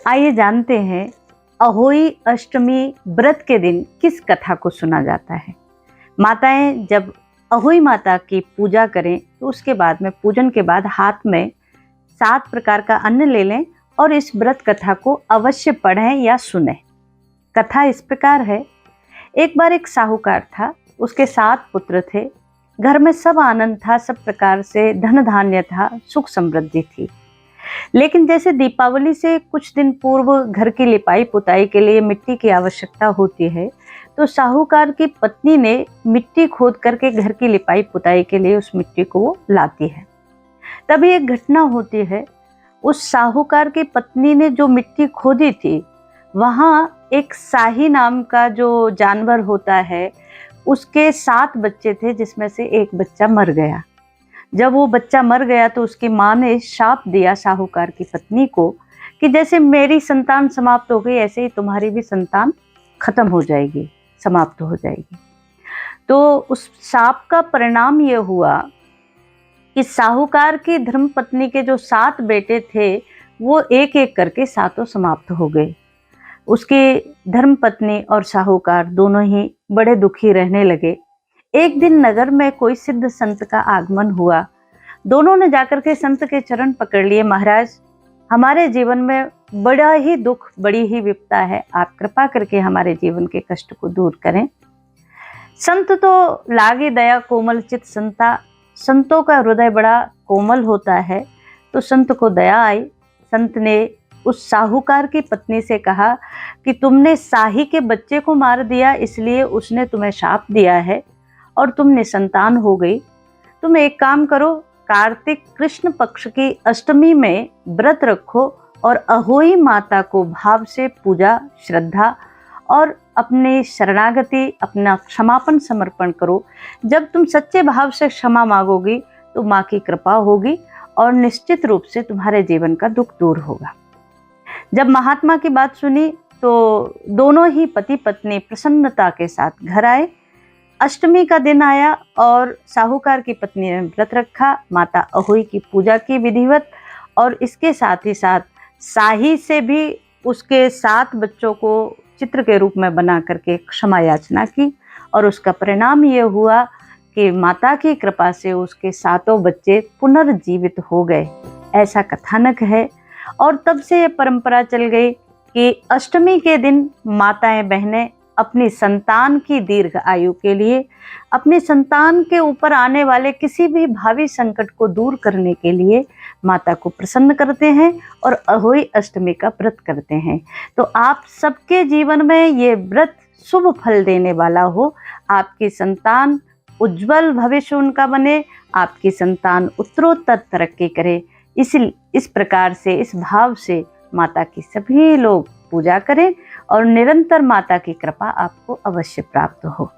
आइए जानते हैं अहोई अष्टमी व्रत के दिन किस कथा को सुना जाता है। माताएं जब अहोई माता की पूजा करें तो उसके बाद में पूजन के बाद हाथ में 7 प्रकार का अन्न ले लें और इस व्रत कथा को अवश्य पढ़ें या सुनें। कथा इस प्रकार है। एक बार एक साहूकार था, उसके 7 पुत्र थे। घर में सब आनंद था, सब प्रकार से धन धान्य था, सुख समृद्धि थी। लेकिन जैसे दीपावली से कुछ दिन पूर्व घर की लिपाई पुताई के लिए मिट्टी की आवश्यकता होती है, तो साहूकार की पत्नी ने मिट्टी खोद करके घर की लिपाई पुताई के लिए उस मिट्टी को वो लाती है। तभी एक घटना होती है। उस साहूकार की पत्नी ने जो मिट्टी खोदी थी, वहां एक शाही नाम का जो जानवर होता है, उसके 7 बच्चे थे, जिसमें से एक बच्चा मर गया। जब वो बच्चा मर गया तो उसकी माँ ने शाप दिया साहूकार की पत्नी को कि जैसे मेरी संतान समाप्त हो गई, ऐसे ही तुम्हारी भी संतान खत्म हो जाएगी, समाप्त हो जाएगी। तो उस शाप का परिणाम ये हुआ कि साहूकार की धर्मपत्नी के जो 7 बेटे थे, वो एक एक करके 7 समाप्त हो गए। उसकी धर्मपत्नी और साहूकार दोनों ही बड़े दुखी रहने लगे। एक दिन नगर में कोई सिद्ध संत का आगमन हुआ। दोनों ने जाकर के संत के चरण पकड़ लिए। महाराज, हमारे जीवन में बड़ा ही दुख, बड़ी ही विपदा है, आप कृपा करके हमारे जीवन के कष्ट को दूर करें। संत तो लागे दया कोमल चित संता, संतों का हृदय बड़ा कोमल होता है, तो संत को दया आई। संत ने उस साहूकार की पत्नी से कहा कि तुमने शाही के बच्चे को मार दिया, इसलिए उसने तुम्हें शाप दिया है और तुम निसंतान हो गई। तुम एक काम करो, कार्तिक कृष्ण पक्ष की अष्टमी में व्रत रखो और अहोई माता को भाव से पूजा, श्रद्धा और अपनी शरणागति, अपना क्षमापन समर्पण करो। जब तुम सच्चे भाव से क्षमा मांगोगी तो माँ की कृपा होगी और निश्चित रूप से तुम्हारे जीवन का दुख दूर होगा। जब महात्मा की बात सुनी तो दोनों ही पति पत्नी प्रसन्नता के साथ घर आए। अष्टमी का दिन आया और साहूकार की पत्नी ने व्रत रखा, माता अहोई की पूजा की विधिवत, और इसके साथ ही साथ शाही से भी उसके 7 बच्चों को चित्र के रूप में बना करके क्षमा याचना की, और उसका परिणाम ये हुआ कि माता की कृपा से उसके 7 बच्चे पुनर्जीवित हो गए। ऐसा कथानक है। और तब से ये परंपरा चल गई कि अष्टमी के दिन माताएं बहनें अपनी संतान की दीर्घ आयु के लिए, अपनी संतान के ऊपर आने वाले किसी भी भावी संकट को दूर करने के लिए माता को प्रसन्न करते हैं और अहोई अष्टमी का व्रत करते हैं। तो आप सबके जीवन में ये व्रत शुभ फल देने वाला हो। आपकी संतान उज्जवल भविष्य उनका बने, आपकी संतान उत्तरोत्तर तरक्की करे। इस प्रकार से, इस भाव से माता की सभी लोग पूजा करें और निरंतर माता की कृपा आपको अवश्य प्राप्त हो।